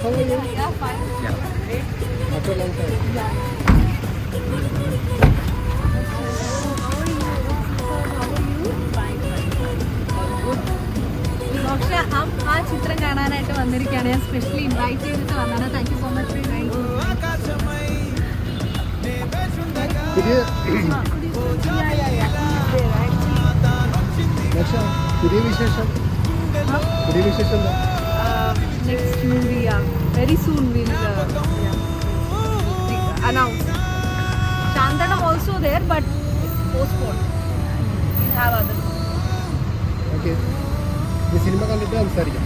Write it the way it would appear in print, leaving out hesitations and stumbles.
How are you? Yeah, fine. Yeah. After a long time. Yeah. പക്ഷെ ആ ചിത്രം കാണാനായിട്ട് വന്നിരിക്കുകയാണ്. ഞാൻ സ്പെഷ്യലി ഇൻവൈറ്റ് ചെയ്തിട്ട് വന്നാണ്. Thank you so much for പുതിയ വിശേഷം next movie very soon will announce. Santhanam also there but postponed. We'll have other. Okay, ഈ സിനിമ കണ്ടിട്ട് സംസാരിക്കാം.